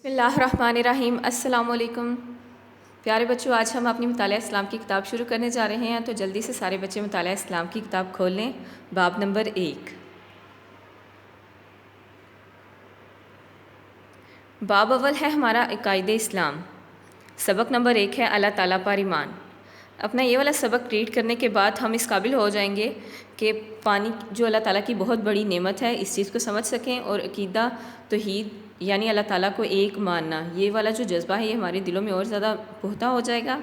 بسم اللہ الرحمن الرحیم۔ السلام علیکم پیارے بچوں، آج ہم اپنی مطالعہ اسلام کی کتاب شروع کرنے جا رہے ہیں، تو جلدی سے سارے بچے مطالعہ اسلام کی کتاب کھول لیں۔ باب نمبر 1۔ باب اول ہے ہمارا عقائد اسلام۔ سبق نمبر 1 ہے اللہ تعالیٰ پر ایمان۔ اپنا یہ والا سبق ریڈ کرنے کے بعد ہم اس قابل ہو جائیں گے کہ پانی جو اللہ تعالیٰ کی بہت بڑی نعمت ہے اس چیز کو سمجھ سکیں، اور عقیدہ توحید یعنی اللہ تعالیٰ کو ایک ماننا، یہ والا جو جذبہ ہے یہ ہمارے دلوں میں اور زیادہ پختہ ہو جائے گا۔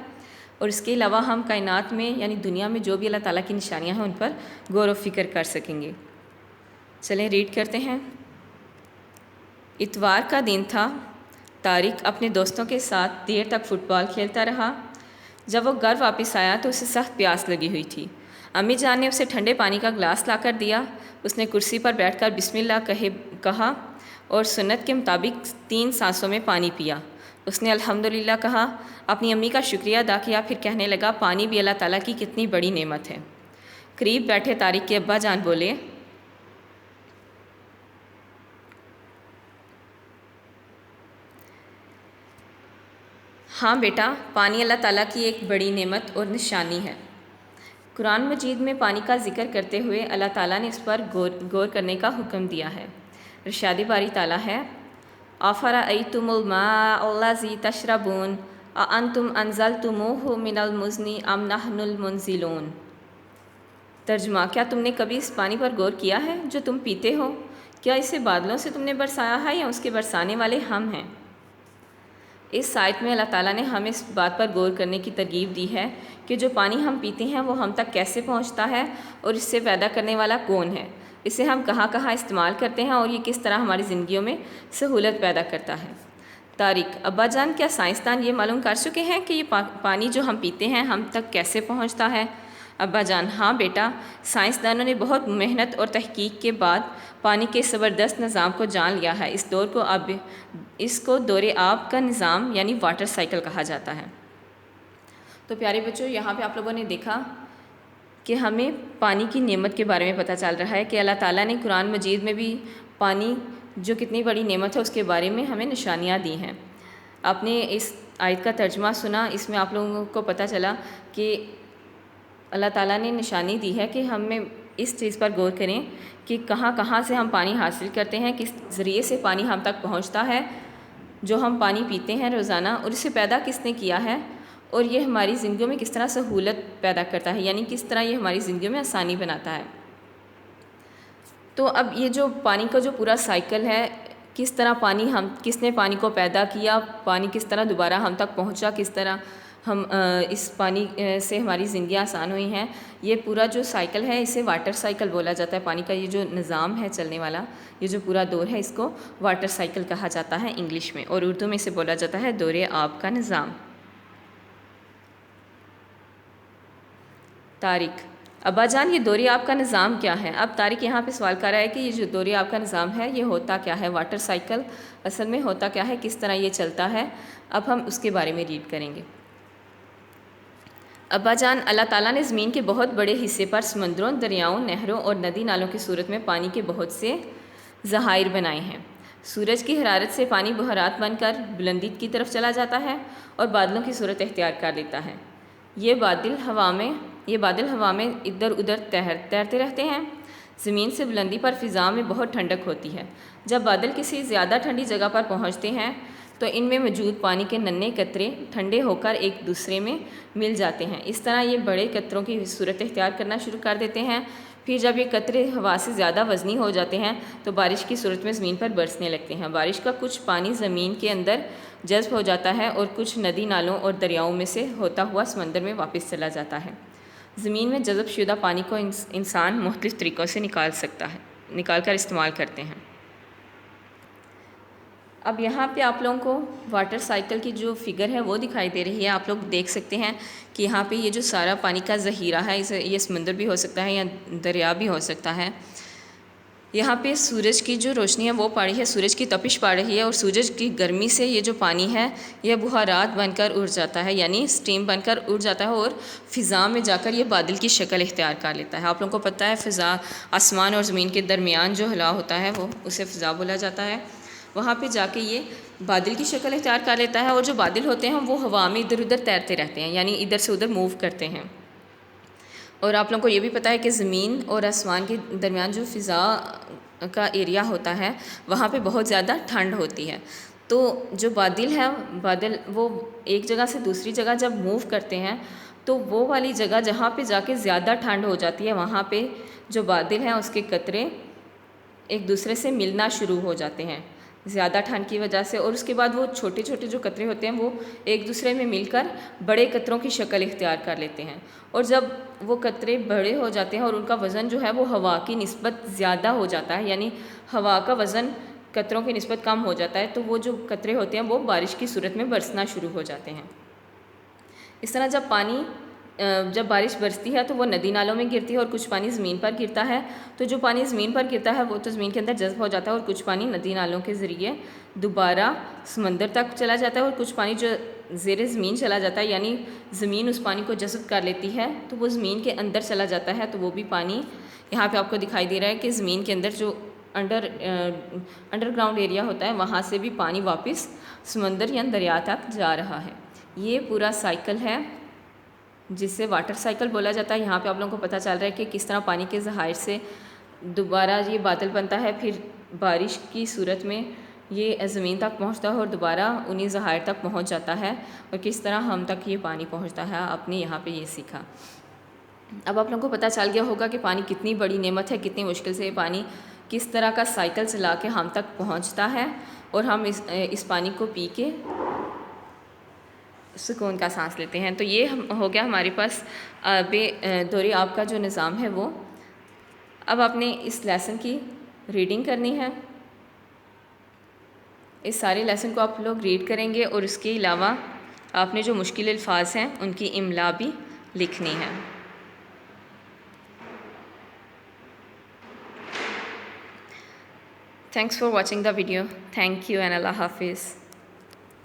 اور اس کے علاوہ ہم کائنات میں یعنی دنیا میں جو بھی اللہ تعالیٰ کی نشانیاں ہیں ان پر غور و فکر کر سکیں گے۔ چلیں ریڈ کرتے ہیں۔ اتوار کا دن تھا۔ طارق اپنے دوستوں کے ساتھ دیر تک فٹ بال کھیلتا رہا۔ جب وہ گھر واپس آیا تو اسے سخت پیاس لگی ہوئی تھی۔ امی جان نے اسے ٹھنڈے پانی کا گلاس لا کر دیا۔ اس نے کرسی پر بیٹھ کر بسم اللہ کہا اور سنت کے مطابق 3 سانسوں میں پانی پیا۔ اس نے الحمدللہ کہا، اپنی امی کا شکریہ ادا کیا، پھر کہنے لگا پانی بھی اللہ تعالیٰ کی کتنی بڑی نعمت ہے۔ قریب بیٹھے طارق کے ابا جان بولے، ہاں بیٹا، پانی اللہ تعالیٰ کی ایک بڑی نعمت اور نشانی ہے۔ قرآن مجید میں پانی کا ذکر کرتے ہوئے اللہ تعالیٰ نے اس پر غور کرنے کا حکم دیا ہے۔ ارشاد باری تعالیٰ ہے، أَفَرَأَيْتُمُ الْمَاءَ الَّذِي تَشْرَبُونَ أَأَنْتُمْ أَنزَلْتُمُوهُ مِنَ الْمُزْنِ أَمْ نَحْنُ الْمُنزِلُونَ۔ ترجمہ، کیا تم نے کبھی اس پانی پر غور کیا ہے جو تم پیتے ہو؟ کیا اسے بادلوں سے تم نے برسایا ہے یا اس کے برسانے والے ہم ہیں؟ اس آیت میں اللہ تعالیٰ نے ہمیں اس بات پر غور کرنے کی ترغیب دی ہے کہ جو پانی ہم پیتے ہیں وہ ہم تک کیسے پہنچتا ہے اور اس سے پیدا کرنے والا کون ہے، اسے ہم کہاں کہاں استعمال کرتے ہیں اور یہ کس طرح ہماری زندگیوں میں سہولت پیدا کرتا ہے۔ طارق، ابا جان کیا سائنسدان یہ معلوم کر چکے ہیں کہ یہ پانی جو ہم پیتے ہیں ہم تک کیسے پہنچتا ہے؟ ابا جان، ہاں بیٹا، سائنسدانوں نے بہت محنت اور تحقیق کے بعد پانی کے زبردست نظام کو جان لیا ہے۔ اس کو دور آب کا نظام یعنی واٹر سائیکل کہا جاتا ہے۔ تو پیارے بچوں، یہاں پہ آپ لوگوں نے دیکھا کہ ہمیں پانی کی نعمت کے بارے میں پتہ چل رہا ہے کہ اللہ تعالیٰ نے قرآن مجید میں بھی پانی جو کتنی بڑی نعمت ہے اس کے بارے میں ہمیں نشانیاں دی ہیں۔ آپ نے اس آیت کا ترجمہ سنا، اس میں آپ لوگوں کو پتہ چلا کہ اللہ تعالیٰ نے نشانی دی ہے کہ ہمیں اس چیز پر غور کریں کہ کہاں کہاں سے ہم پانی حاصل کرتے ہیں، کس ذریعے سے پانی ہم تک پہنچتا ہے، جو ہم پانی پیتے ہیں روزانہ، اور اسے پیدا کس نے کیا ہے، اور یہ ہماری زندگیوں میں کس طرح سہولت پیدا کرتا ہے، یعنی کس طرح یہ ہماری زندگیوں میں آسانی بناتا ہے۔ تو اب یہ جو پانی کا جو پورا سائیکل ہے، کس طرح کس نے پانی کو پیدا کیا، پانی کس طرح دوبارہ ہم تک پہنچا، کس طرح ہم اس پانی سے ہماری زندگیاں آسان ہوئی ہیں، یہ پورا جو سائیکل ہے اسے واٹر سائیکل بولا جاتا ہے۔ پانی کا یہ جو نظام ہے چلنے والا، یہ جو پورا دور ہے، اس کو واٹر سائیکل کہا جاتا ہے انگلش میں، اور اردو میں اسے بولا جاتا ہے دور آب کا نظام۔ طارق، ابا جان یہ دور آب کا نظام کیا ہے؟ اب طارق یہاں پہ سوال کر رہا ہے کہ یہ جو دور آب کا نظام ہے یہ ہوتا کیا ہے، واٹر سائیکل اصل میں ہوتا کیا ہے، کس طرح یہ چلتا ہے، اب ہم اس کے بارے میں ریڈ کریں گے۔ ابا جان، اللہ تعالیٰ نے زمین کے بہت بڑے حصے پر سمندروں، دریاؤں، نہروں اور ندی نالوں کی صورت میں پانی کے بہت سے ذخائر بنائے ہیں۔ سورج کی حرارت سے پانی بخارات بن کر بلندی کی طرف چلا جاتا ہے اور بادلوں کی صورت اختیار کر لیتا ہے۔ یہ بادل ہوا میں ادھر ادھر تیرتے رہتے ہیں۔ زمین سے بلندی پر فضا میں بہت ٹھنڈک ہوتی ہے۔ جب بادل کسی زیادہ ٹھنڈی جگہ پر پہنچتے ہیں تو ان میں موجود پانی کے ننھے قطرے ٹھنڈے ہو کر ایک دوسرے میں مل جاتے ہیں۔ اس طرح یہ بڑے قطروں کی صورت اختیار کرنا شروع کر دیتے ہیں۔ پھر جب یہ قطرے ہوا سے زیادہ وزنی ہو جاتے ہیں تو بارش کی صورت میں زمین پر برسنے لگتے ہیں۔ بارش کا کچھ پانی زمین کے اندر جذب ہو جاتا ہے اور کچھ ندی نالوں اور دریاؤں میں سے ہوتا ہوا سمندر میں واپس چلا جاتا ہے۔ زمین میں جذب شدہ پانی کو انسان مختلف طریقوں سے نکال کر استعمال کرتے ہیں۔ اب یہاں پہ آپ لوگوں کو واٹر سائیکل کی جو فگر ہے وہ دکھائی دے رہی ہے۔ آپ لوگ دیکھ سکتے ہیں کہ یہاں پہ یہ جو سارا پانی کا ذخیرہ ہے، یہ سمندر بھی ہو سکتا ہے یا دریا بھی ہو سکتا ہے۔ یہاں پہ سورج کی جو روشنی ہے وہ پڑ رہی ہے، سورج کی تپش پڑ رہی ہے، اور سورج کی گرمی سے یہ جو پانی ہے یہ بخارات بن کر اڑ جاتا ہے، یعنی اسٹیم بن کر اڑ جاتا ہے اور فضا میں جا کر یہ بادل کی شکل اختیار کر لیتا ہے۔ آپ لوگوں کو پتہ ہے فضا، آسمان اور زمین کے درمیان جو ہلا ہوتا ہے وہ اسے فضا بولا جاتا ہے۔ وہاں پہ جا کے یہ بادل کی شکل اختیار کر لیتا ہے، اور جو بادل ہوتے ہیں وہ ہوا میں ادھر ادھر تیرتے رہتے ہیں، یعنی ادھر سے ادھر موو کرتے ہیں۔ اور آپ لوگوں کو یہ بھی پتہ ہے کہ زمین اور آسمان کے درمیان جو فضا کا ایریا ہوتا ہے وہاں پہ بہت زیادہ ٹھنڈ ہوتی ہے، تو جو بادل ہے، بادل وہ ایک جگہ سے دوسری جگہ جب موو کرتے ہیں تو وہ والی جگہ جہاں پہ جا کے زیادہ ٹھنڈ ہو جاتی ہے وہاں پہ جو بادل ہیں اس کے قطرے ایک دوسرے سے ملنا شروع ہو جاتے ہیں زیادہ ٹھنڈ کی وجہ سے، اور اس کے بعد وہ چھوٹے چھوٹے جو قطرے ہوتے ہیں وہ ایک دوسرے میں مل کر بڑے قطروں کی شکل اختیار کر لیتے ہیں، اور جب وہ قطرے بڑے ہو جاتے ہیں اور ان کا وزن جو ہے وہ ہوا کی نسبت زیادہ ہو جاتا ہے، یعنی ہوا کا وزن قطروں کی نسبت کم ہو جاتا ہے، تو وہ جو قطرے ہوتے ہیں وہ بارش کی صورت میں برسنا شروع ہو جاتے ہیں۔ اس طرح جب بارش برستی ہے تو وہ ندی نالوں میں گرتی ہے اور کچھ پانی زمین پر گرتا ہے، تو جو پانی زمین پر گرتا ہے وہ تو زمین کے اندر جذب ہو جاتا ہے، اور کچھ پانی ندی نالوں کے ذریعے دوبارہ سمندر تک چلا جاتا ہے، اور کچھ پانی جو زیر زمین چلا جاتا ہے، یعنی زمین اس پانی کو جذب کر لیتی ہے تو وہ زمین کے اندر چلا جاتا ہے، تو وہ بھی پانی یہاں پہ آپ کو دکھائی دے رہا ہے کہ زمین کے اندر جو انڈر گراؤنڈ ایریا ہوتا ہے وہاں سے بھی پانی واپس سمندر یا دریا تک جا رہا ہے۔ یہ پورا سائیکل ہے جس سے واٹر سائیکل بولا جاتا ہے۔ یہاں پہ آپ لوگوں کو پتہ چل رہا ہے کہ کس طرح پانی کے ذخائر سے دوبارہ یہ بادل بنتا ہے، پھر بارش کی صورت میں یہ زمین تک پہنچتا ہے اور دوبارہ انہی ذخائر تک پہنچ جاتا ہے، اور کس طرح ہم تک یہ پانی پہنچتا ہے۔ آپ نے یہاں پہ یہ سیکھا۔ اب آپ لوگوں کو پتہ چل گیا ہوگا کہ پانی کتنی بڑی نعمت ہے، کتنی مشکل سے یہ پانی کس طرح کا سائیکل چلا کے ہم تک پہنچتا ہے، اور ہم اس پانی کو پی کے سکون کا سانس لیتے ہیں۔ تو یہ ہو گیا ہمارے پاس دورِ آب کا جو نظام ہے وہ۔ اب آپ نے اس لیسن کی ریڈنگ کرنی ہے، اس سارے لیسن کو آپ لوگ ریڈ کریں گے، اور اس کے علاوہ آپ نے جو مشکل الفاظ ہیں ان کی املا بھی لکھنی ہے۔ Thanks for watching the video. Thank you and اللہ حافظ۔